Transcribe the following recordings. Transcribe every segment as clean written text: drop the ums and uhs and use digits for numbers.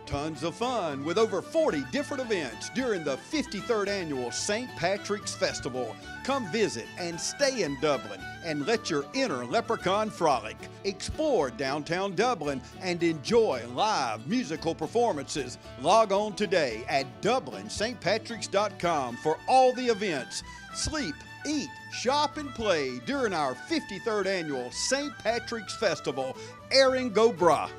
Tons of fun with over 40 different events during the 53rd Annual St. Patrick's Festival. Come visit and stay in Dublin and let your inner leprechaun frolic. Explore downtown Dublin and enjoy live musical performances. Log on today at DublinStPatricks.com for all the events. Sleep, eat, shop, and play during our 53rd Annual St. Patrick's Festival. Erin Go Bragh.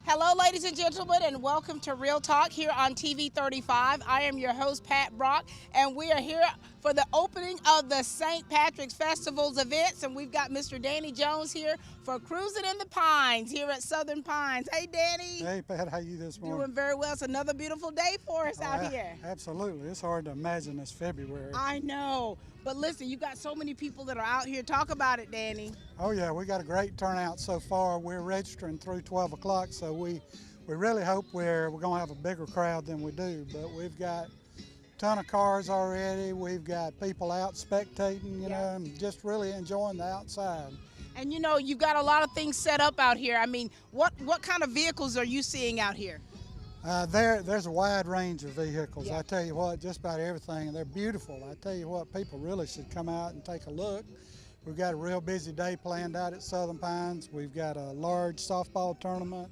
Hello, ladies and gentlemen, and welcome to Real Talk here on TV 35. I am your host, Pat Brock, and we are here for the opening of the St. Patrick's Festival's events, and we've got Mr. Danny Jones here for Cruzin in the Pines here at Southern Pines. Hey, Danny. Hey, Pat, how you this morning? Doing very well. It's another beautiful day for us out here. Absolutely. It's hard to imagine it's February. I know. But listen, you got so many people that are out here. Talk about it, Danny. Oh, yeah. We got a great turnout so far. We're registering through 12 o'clock, so we really hope we're going to have a bigger crowd than we do. But we've got a ton of cars already. We've got people out spectating, you know, and just really enjoying the outside. And, you know, you've got a lot of things set up out here. I mean, what kind of vehicles are you seeing out here? There's a wide range of vehicles. I tell you what, just about everything. They're beautiful. I tell you what, people really should come out and take a look. We've got a real busy day planned out at Southern Pines. We've got a large softball tournament.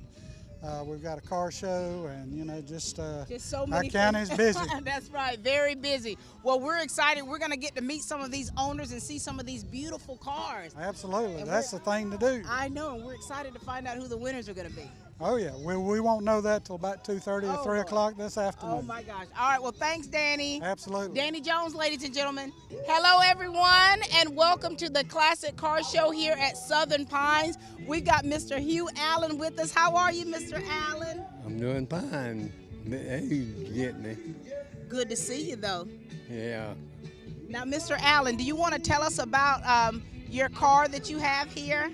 We've got a car show, and you know, just so many. Our county's busy. That's right, very busy. Well, we're excited. We're going to get to meet some of these owners and see some of these beautiful cars. Absolutely, that's the thing to do. I know, and we're excited to find out who the winners are going to be. Oh yeah, we won't know that till about 2:30 or 3 o'clock this afternoon. Oh my gosh! All right, well, thanks, Danny. Absolutely. Danny Jones, ladies and gentlemen. Hello, everyone, and welcome to the Classic Car Show here at Southern Pines. We've got Mr. Hugh Allen with us. How are you, Mr. Allen? I'm doing fine. Hey, get me. Good to see you, though. Yeah. Now, Mr. Allen, do you want to tell us about your car that you have here?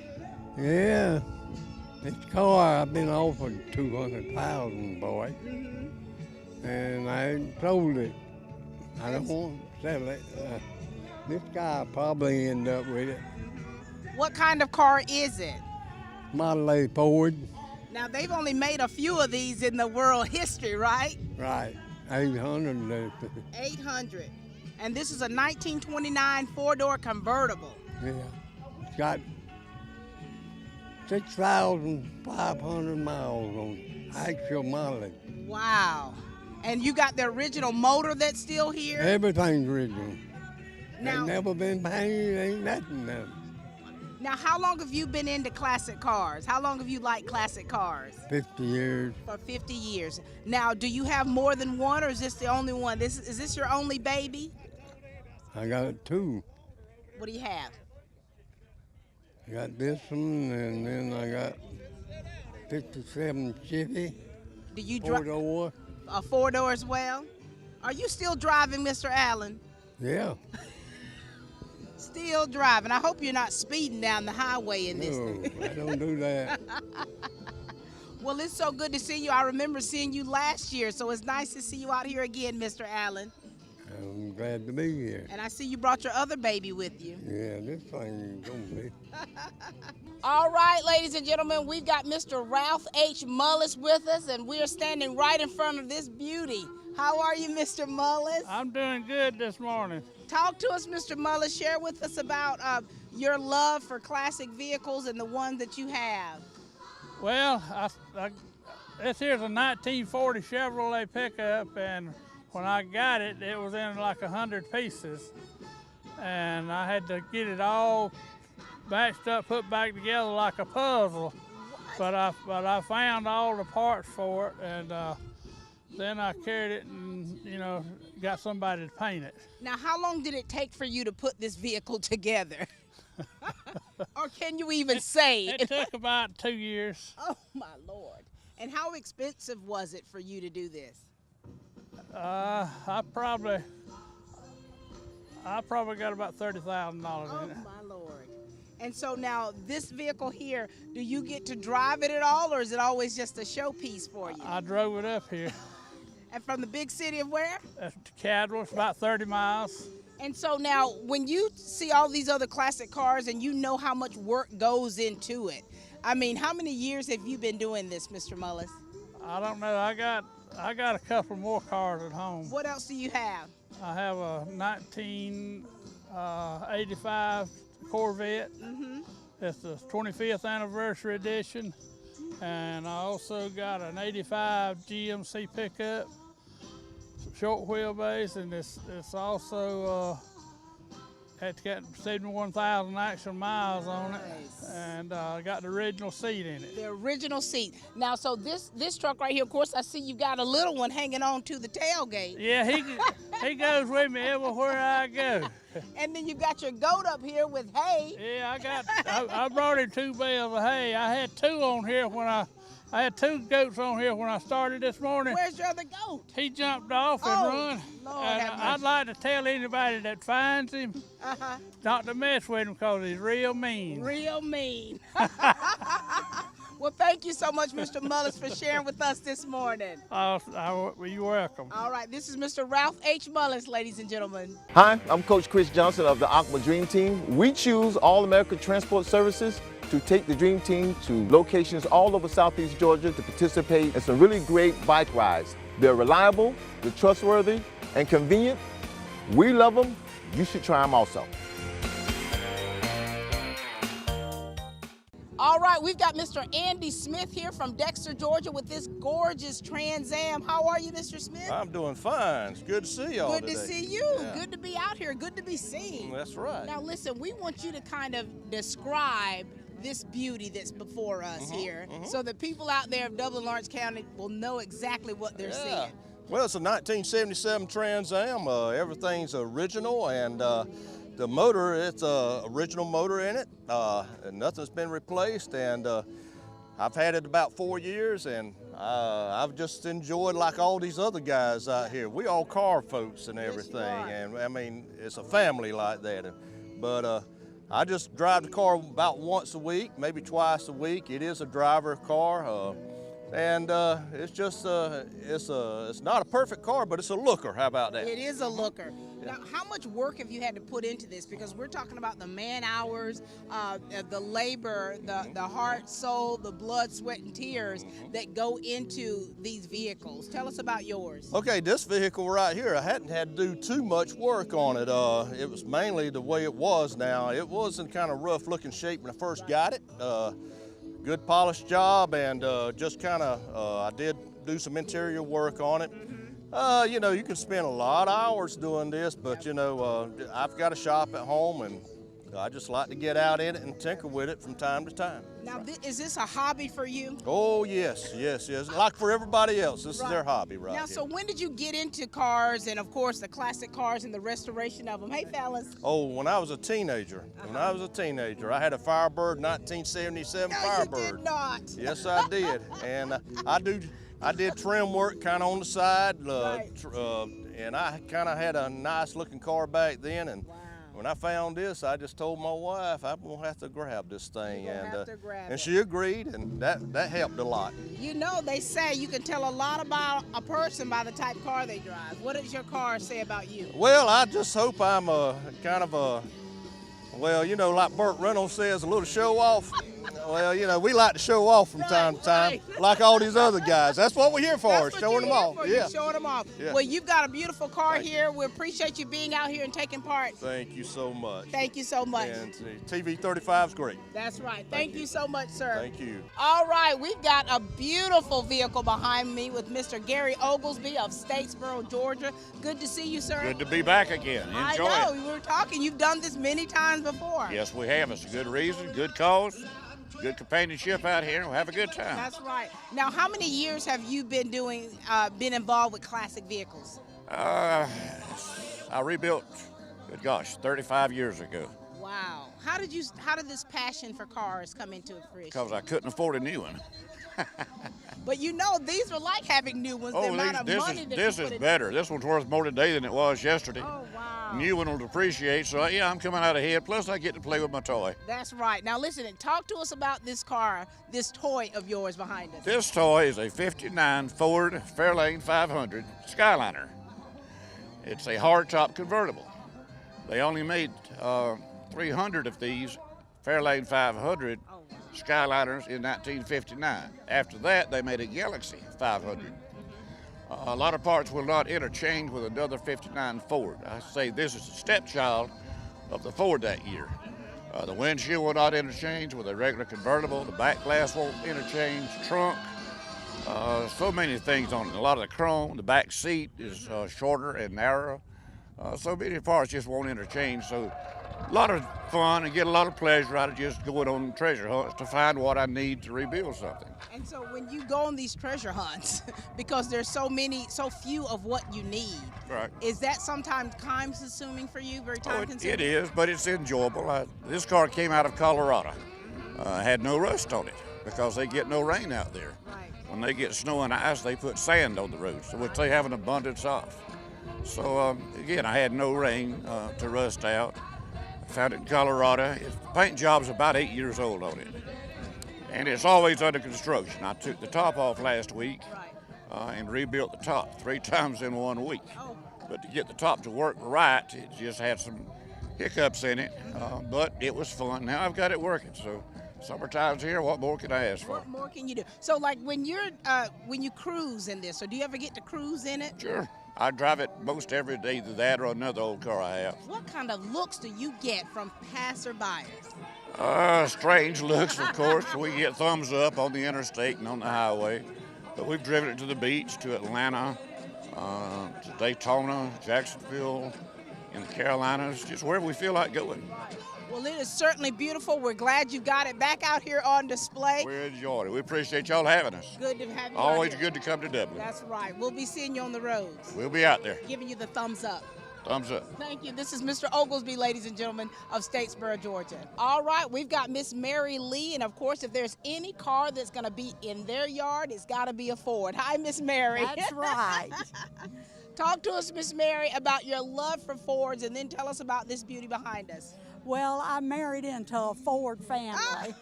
Yeah. This car I've been offered $200,000, boy, and I sold it. I don't want to sell it. This guy probably end up with it. What kind of car is it? Model A Ford. Now they've only made a few of these in the world history, right? Right, 800. 800, and this is a 1929 four-door convertible. Yeah, it's got 6,500 miles on actual mileage. Wow. And you got the original motor that's still here? Everything's original. Now, ain't never been painted, ain't nothing done. Now, how long have you been into classic cars? How long have you liked classic cars? 50 years. For 50 years. Now, do you have more than one, or is this the only one? Is this your only baby? I got two. What do you have? I got this one, and then I got 57 Chevy. Do you drive? Four-door. A four-door as well? Are you still driving, Mr. Allen? Yeah. Still driving. I hope you're not speeding down the highway in this No, thing. I don't do that. Well, it's so good to see you. I remember seeing you last year, so it's nice to see you out here again, Mr. Allen. I'm glad to be here. And I see you brought your other baby with you. Yeah, this thing is gonna be. All right, ladies and gentlemen, we've got Mr. Ralph H. Mullis with us, and we're standing right in front of this beauty. How are you, Mr. Mullis? I'm doing good this morning. Talk to us, Mr. Mullis. Share with us about your love for classic vehicles and the ones that you have. Well, this here's a 1940 Chevrolet pickup, and when I got it, it was in like 100 pieces, and I had to get it all batched up, put back together like a puzzle. But I found all the parts for it, and then I carried it and, you know, got somebody to paint it. Now, how long did it take for you to put this vehicle together? Or can you even say? It took about 2 years. Oh, my Lord. And how expensive was it for you to do this? I probably got about $30,000 in it. Oh, my Lord. And so now this vehicle here, do you get to drive it at all, or is it always just a showpiece for you? I drove it up here. And from the big city of where? Cadwell, it's about 30 miles. And so now, when you see all these other classic cars and you know how much work goes into it, I mean, how many years have you been doing this, Mr. Mullis? I don't know. I got a couple more cars at home. What else do you have? I have a 1985 Corvette. It's the 25th anniversary edition. And I also got an 85 GMC pickup, short wheelbase, and it's also it's got 71,000 actual miles on it, and got the original seat in it. The original seat. Now, so this truck right here, of course, I see you got a little one hanging on to the tailgate. Yeah, he goes with me everywhere I go. And then you got your goat up here with hay. Yeah, I brought him 2 bales of hay. I had 2 on here when I had 2 goats on here when I started this morning. Where's your other goat? He jumped off and run. Lord And have I'd like to tell anybody that finds him not to mess with him because he's real mean. Real mean. Well, thank you so much, Mr. Mullis, for sharing with us this morning. You're welcome. All right, this is Mr. Ralph H. Mullis, ladies and gentlemen. Hi, I'm Coach Chris Johnson of the Aqua Dream Team. We choose All America Transport Services to take the Dream Team to locations all over Southeast Georgia to participate in some really great bike rides. They're reliable, they're trustworthy, and convenient. We love them. You should try them also. All right, we've got Mr. Andy Smith here from Dexter, Georgia with this gorgeous Trans Am. How are you, Mr. Smith? I'm doing fine. It's good to see y'all Good today. to see you. Yeah. Good to be out here. Good to be seen. That's right. Now listen, we want you to kind of describe this beauty that's before us here so that people out there of Dublin Lawrence County will know exactly what they're seeing. Well, it's a 1977 Trans Am. Everything's original, and the motor, it's a original motor in it. And nothing's been replaced, and I've had it about 4 years, and I've just enjoyed like all these other guys out here. We all car folks and everything, and I mean, it's a family like that. But I just drive the car about once a week, maybe twice a week. It is a driver car. And it's just, it's not a perfect car, but it's a looker. How about that? It is a looker. Now, how much work have you had to put into this? Because we're talking about the man hours, the labor, the heart, soul, the blood, sweat, and tears that go into these vehicles. Tell us about yours. Okay, this vehicle right here, I hadn't had to do too much work on it. It was mainly the way it was now. It was in kind of rough looking shape when I first got it. Good polished job, and just kind of, I did do some interior work on it. You know, you can spend a lot of hours doing this, but you know, I've got a shop at home, and I just like to get out in it and tinker with it from time to time. Now, is this a hobby for you? Oh, yes, yes, yes. Like for everybody else, this is their hobby right now, here. so when did you get into cars and, of course, the classic cars and the restoration of them? Hey, fellas. Oh, when I was a teenager. When I was a teenager, I had a Firebird 1977 Firebird. You did not. Yes, I did. And I did trim work kind of on the side, and I kind of had a nice looking car back then. And when I found this, I just told my wife I'm gonna have to grab this thing, and she agreed, and that helped a lot. You know, they say you can tell a lot about a person by the type of car they drive. What does your car say about you? Well, I just hope I'm a kind of a, well, you know, like Burt Reynolds says, a little show off. Well, you know, we like to show off from time to time, like all these other guys. That's what we're here for, showing them off. Yeah, showing them off. Yeah. Well, you've got a beautiful car here. We appreciate you being out here and taking part. Thank you so much. Thank you so much. And TV 35 is great. That's right. Thank you so much, sir. Thank you. All right, we've got a beautiful vehicle behind me with Mr. Gary Oglesby of Statesboro, Georgia. Good to see you, sir. Good to be back again. Enjoy I know. it. We were talking. You've done this many times before. Yes, we have. It's a good reason, good cause, good companionship out here. We'll have a good time. That's right. Now, how many years have you been been involved with classic vehicles? I rebuilt, good gosh, 35 years ago. Wow. How did this passion for cars come into fruition? Because I couldn't afford a new one. But you know, these were like having new ones. The amount of money that this you is put in. better. This one's worth more today than it was yesterday. Oh, wow. New one will depreciate, so yeah, I'm coming out ahead. Plus, I get to play with my toy. That's right. Now listen, and talk to us about this car, this toy of yours behind us. This toy is a '59 Ford Fairlane 500 Skyliner. It's a hardtop convertible. They only made 300 of these Fairlane 500 Skyliners in 1959. After that, they made a Galaxy 500. A lot of parts will not interchange with another '59 Ford. I say this is a stepchild of the Ford that year. The windshield will not interchange with a regular convertible. The back glass won't interchange. Trunk, so many things on it. A lot of the chrome. The back seat is shorter and narrower. So many parts just won't interchange. So a lot of fun and get a lot of pleasure out of just going on treasure hunts to find what I need to rebuild something. And so when you go on these treasure hunts, because there's so few of what you need, Right. is that sometimes time consuming for you, very time consuming? It is, but it's enjoyable. This car came out of Colorado. Had no rust on it because they get no rain out there. Right. When they get snow and ice, they put sand on the roads, which they have an abundance of. So again, I had no rain to rust out. I found it in Colorado. The paint job's about 8 years old on it. And it's always under construction. I took the top off last week and rebuilt the top 3 times in 1 week. Oh. But to get the top to work right, it just had some hiccups in it, but it was fun. Now I've got it working, so summertime's here. What more can I ask for? What more can you do? So like when you cruise in this, or do you ever get to cruise in it? Sure. I drive it most every day, either that or another old car I have. What kind of looks do you get from passerbyers? Strange looks, of course. We get thumbs up on the interstate and on the highway. But we've driven it to the beach, to Atlanta, to Daytona, Jacksonville, in the Carolinas, just wherever we feel like going. Well, it is certainly beautiful. We're glad you got it back out here on display. We enjoyed it. We appreciate y'all having us. Good to have you. Always out here. good to come to Dublin. That's right. We'll be seeing you on the roads. We'll be out there. Giving you the thumbs up. Thumbs up. Thank you. This is Mr. Oglesby, ladies and gentlemen, of Statesboro, Georgia. All right, we've got Miss Mary Lee, and of course, if there's any car that's going to be in their yard, it's got to be a Ford. Hi, Miss Mary. That's right. Talk to us, Miss Mary, about your love for Fords, and then tell us about this beauty behind us. Well, I married into a Ford family,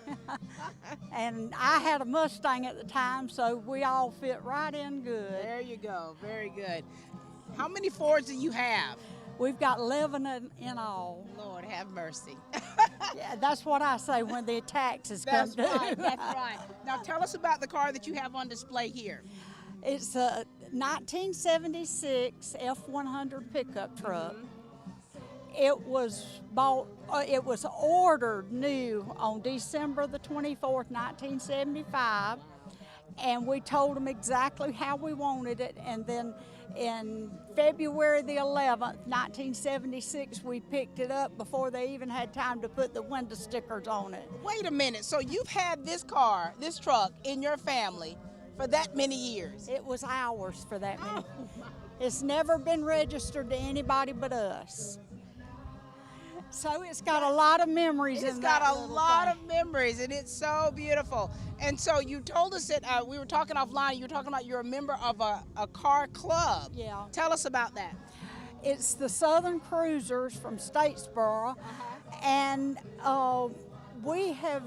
and I had a Mustang at the time, so we all fit right in good. There you go. Very good. How many Fords do you have? We've got 11 in all. Lord, have mercy. Yeah, that's what I say when the taxes That's come due. right. That's right. Now, tell us about the car that you have on display here. It's a 1976 F100 pickup truck. It was bought, it was ordered new on December the 24th, 1975, and we told them exactly how we wanted it, and then in February the 11th, 1976, we picked it up before they even had time to put the window stickers on it. Wait a minute. So you've had this car, this truck, in your family for that many years? It was ours for that many. It's never been registered to anybody but us. So it's got a lot of memories in that. It's got a little lot thing. of memories, and it's so beautiful. And so you told us that we were talking offline, you were talking about you're a member of a car club. Yeah. Tell us about that. It's the Southern Cruisers from Statesboro, and we have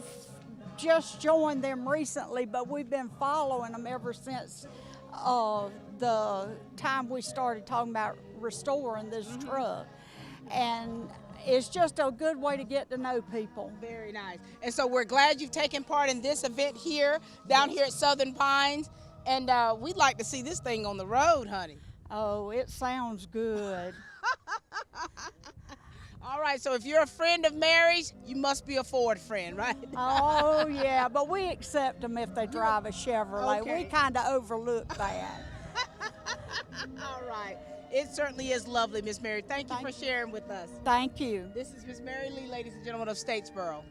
just joined them recently, but we've been following them ever since the time we started talking about restoring this truck. And it's just a good way to get to know people. Very nice. And so we're glad you've taken part in this event here, down here at Southern Pines. And we'd like to see this thing on the road, honey. Oh, it sounds good. All right, so if you're a friend of Mary's, you must be a Ford friend, right? Oh, yeah, but we accept them if they drive a Chevrolet. Okay. We kind of overlook that. All right. It certainly is lovely, Miss Mary. Thank you for sharing with us. Thank you. This is Miss Mary Lee, ladies and gentlemen, of Statesboro.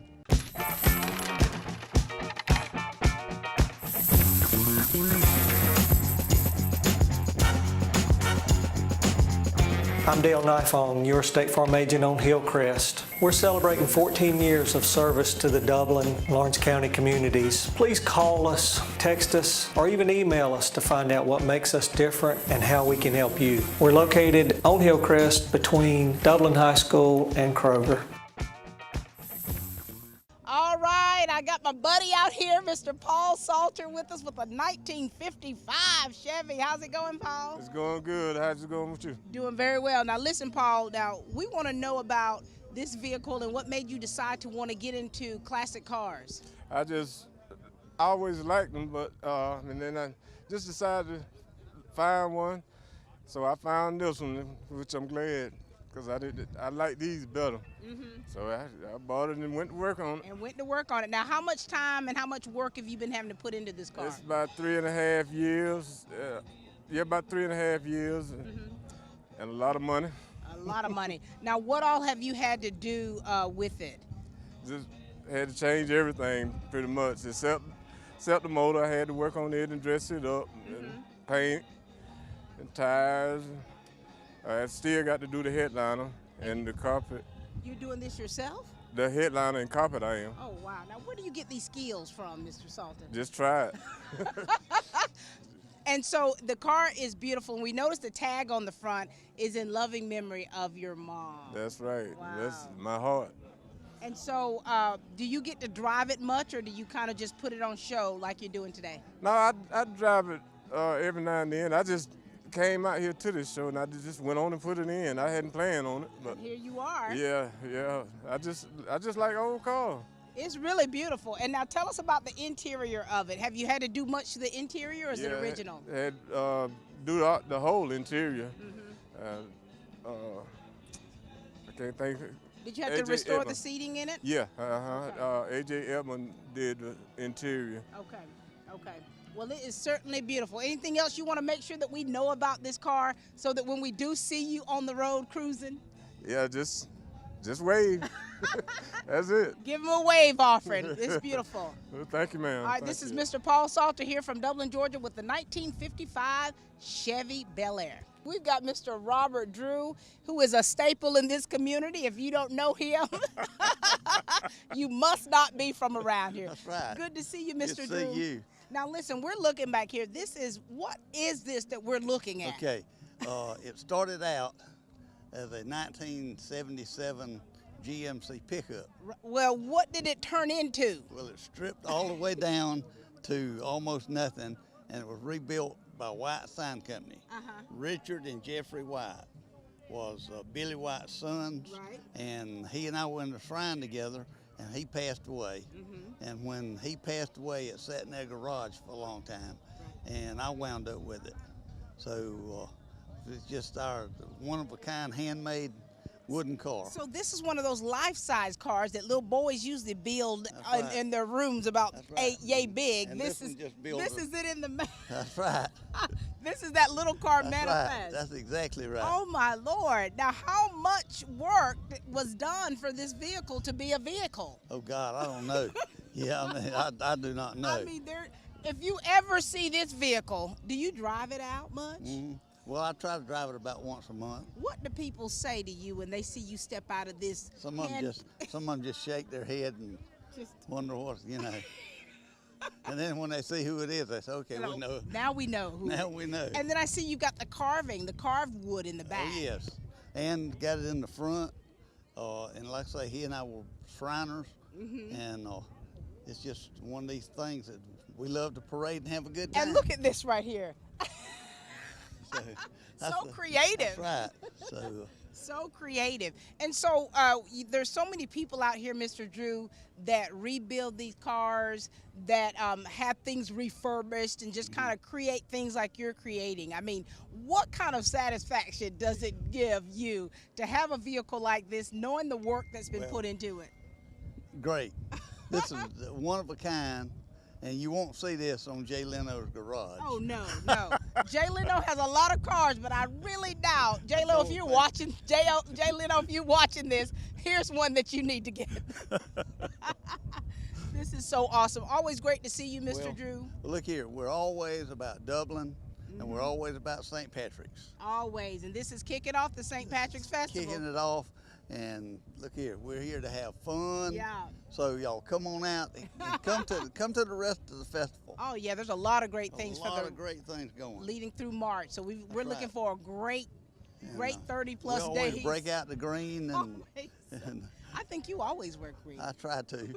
I'm Dale Nifong, your State Farm agent on Hillcrest. We're celebrating 14 years of service to the Dublin, Lawrence County communities. Please call us, text us, or even email us to find out what makes us different and how we can help you. We're located on Hillcrest between Dublin High School and Kroger. All right, I got my buddy out here, Mr. Paul Salter, with us with a 1955 Chevy. How's it going, Paul? It's going good. How's it going with you? Doing very well. Now listen, Paul, now we want to know about this vehicle and what made you decide to want to get into classic cars. I always liked them, but and then I just decided to find one. So I found this one, which I'm glad, because I like these better. So I bought it and went to work on it. Now, how much time and how much work have you been having to put into this car? It's about 3.5 years. About 3.5 years, and a lot of money. A lot of money. Now, what all have you had to do with it? Just had to change everything pretty much, except the motor. I had to work on it and dress it up, and paint, and tires. I still got to do the headliner and the carpet. You're doing this yourself? The headliner and carpet I am. Oh, wow. Now, where do you get these skills from, Mr. Salter? Just try it. And so the car is beautiful, and we noticed the tag on the front is in loving memory of your mom. That's right. Wow. That's my heart. And so do you get to drive it much, or do you kind of just put it on show like you're doing today? No, I drive it every now and then. I just came out here to this show, and I just went on and put it in. I hadn't planned on it, but and here you are. Yeah. I just like old cars. It's really beautiful. And now tell us about the interior of it. Have you had to do much to the interior, or is it original? Had do the whole interior. I can't think. Did you have to restore the seating in it? Yeah. A.J. Edmond did the interior. Okay. Well, it is certainly beautiful. Anything else you want to make sure that we know about this car so that when we do see you on the road cruising? Yeah, just wave. That's it. Give him a wave offering. It's beautiful. Well, thank you, ma'am. All right, this is Mr. Paul Salter here from Dublin, Georgia with the 1955 Chevy Bel Air. We've got Mr. Robert Drew, who is a staple in this community. If you don't know him, you must not be from around here. That's right. Good to see you, Mr. Drew. Good to see you. Now, listen, we're looking back here. What is this that we're looking at? Okay, it started out as a 1977 GMC pickup. Well, what did it turn into? Well, it stripped all the way down to almost nothing, and it was rebuilt by White Sign Company. Richard and Jeffrey White was Billy White's sons, and he and I were in the shrine together, and he passed away. And when he passed away, it sat in their garage for a long time, and I wound up with it. So it's just our one-of-a-kind handmade wooden car. So this is one of those life-size cars that little boys usually build in their rooms about yay big. And this is it in the. That's right. This is that little car manifest. Right. That's exactly right. Oh my Lord! Now, how much work was done for this vehicle to be a vehicle? Oh God, I don't know. Yeah, I mean, I do not know. I mean, if you ever see this vehicle, do you drive it out much? Well, I try to drive it about once a month. What do people say to you when they see you step out of this? Some of them just shake their head and wonder what, And then when they see who it is, they say, okay, we know. Now we know who. Now we know. And then I see you got the carved wood in the back. Oh, yes. And got it in the front. And like I say, he and I were Shriners. And it's just one of these things that we love to parade and have a good time. And look at this right here. So creative. That's right. So creative. And so there's so many people out here, Mr. Drew, that rebuild these cars, that have things refurbished and just kind of create things like you're creating. I mean, what kind of satisfaction does it give you to have a vehicle like this, knowing the work that's been put into it? Great. This is one of a kind. And you won't see this on Jay Leno's garage. Oh, no. Jay Leno has a lot of cars, but I really doubt. Jay Leno, if you're watching, Jay Leno, if you're watching this, here's one that you need to get. This is so awesome. Always great to see you, Mr. Drew. Look here, we're always about Dublin, and we're always about St. Patrick's. Always. And this is kicking off the St. Patrick's Festival. Kicking it off. And look here, we're here to have fun. Yeah. So y'all come on out and come to the rest of the festival. Oh yeah, there's a lot of great things A lot of great things going. leading through March. So we're looking for a great 30 plus we days. always break out the green and I think you always wear green. I try to.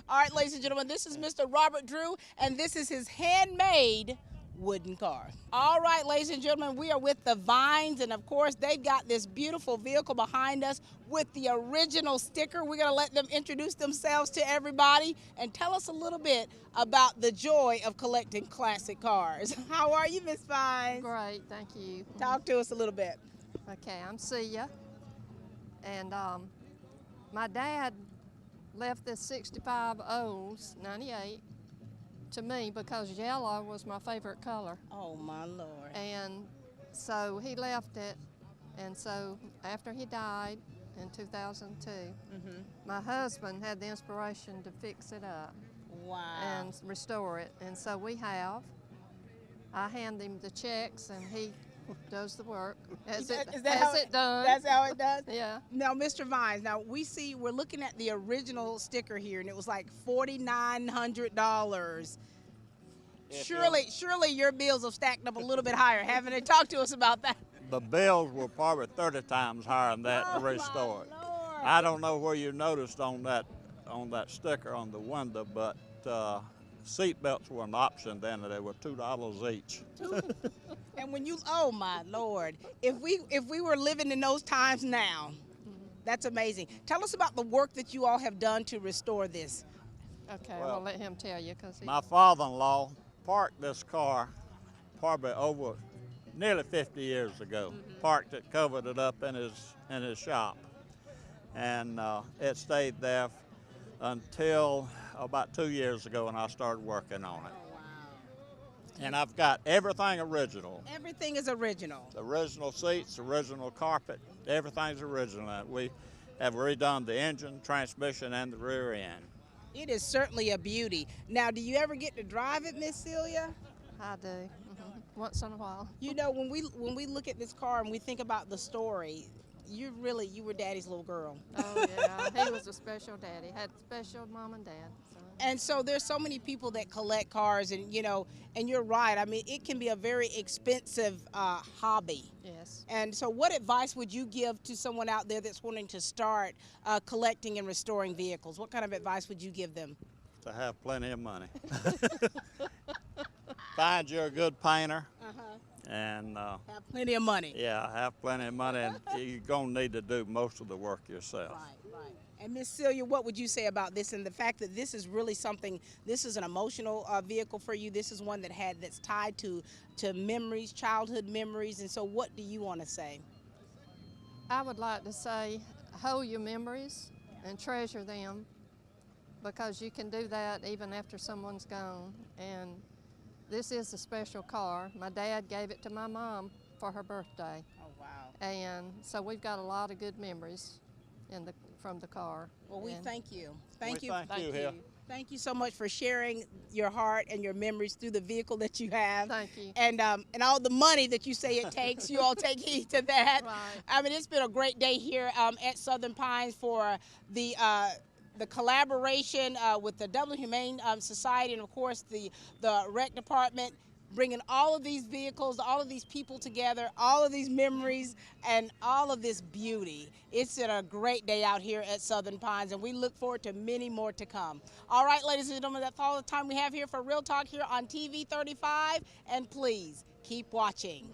All right, ladies and gentlemen, this is Mr. Robert Drew, and this is his handmade wooden car. All right, ladies and gentlemen, we are with the Vines, and of course, they've got this beautiful vehicle behind us with the original sticker. We're going to let them introduce themselves to everybody and tell us a little bit about the joy of collecting classic cars. How are you, Miss Vines? Great, thank you. Talk to us a little bit. Okay, I'm Celia, and my dad left this 65 Olds, 98, to me because yellow was my favorite color. Oh, my Lord. And so he left it, and so after he died in 2002, my husband had the inspiration to fix it up. Wow. And restore it, and so we have. I hand him the checks, and he does the work. Has it done? That's how it does? Yeah. Now, Mr. Vines, we're looking at the original sticker here, and it was like $4,900. Surely your bills have stacked up a little bit higher, haven't they? Talk to us about that. The bills were probably 30 times higher than that to restore it. I don't know where you noticed on that sticker on the window, but seat belts were an option then. They were $2 each. And when oh my Lord, if we were living in those times now, that's amazing. Tell us about the work that you all have done to restore this. Okay, I'll let him tell you because my father-in-law parked this car probably over nearly 50 years ago. Parked it, covered it up in his shop, and it stayed there until about 2 years ago when I started working on it. And I've got everything original. Everything is original. The original seats, original carpet, everything's original. We have redone the engine, transmission, and the rear end. It is certainly a beauty. Now, do you ever get to drive it, Miss Celia? I do, once in a while. You know, when we look at this car and we think about the story, you were Daddy's little girl. Oh yeah, he was a special daddy. Had special mom and dad. So. And so there's so many people that collect cars, and and you're right. I mean, it can be a very expensive hobby. Yes. And so, what advice would you give to someone out there that's wanting to start collecting and restoring vehicles? What kind of advice would you give them? To have plenty of money. Find you a good painter. And have plenty of money. Yeah, have plenty of money, and you're going to need to do most of the work yourself. Right. And Miss Celia, what would you say about this and the fact that this is really something, this is an emotional vehicle for you? This is one that's tied to memories, childhood memories, and so what do you want to say? I would like to say, hold your memories and treasure them, because you can do that even after someone's gone. And this is a special car. My dad gave it to my mom for her birthday. Oh, wow. And so we've got a lot of good memories from the car. Well, we thank you. Thank you. Thank you. Thank you so much for sharing your heart and your memories through the vehicle that you have. Thank you. And all the money that you say it takes, you all take heed to that. Right. I mean, it's been a great day here at Southern Pines for the collaboration with the Dublin Humane Society, and of course the rec department, bringing all of these vehicles, all of these people together, all of these memories, and all of this beauty. It's been a great day out here at Southern Pines, and we look forward to many more to come. All right, ladies and gentlemen, that's all the time we have here for Real Talk here on TV 35, and please keep watching.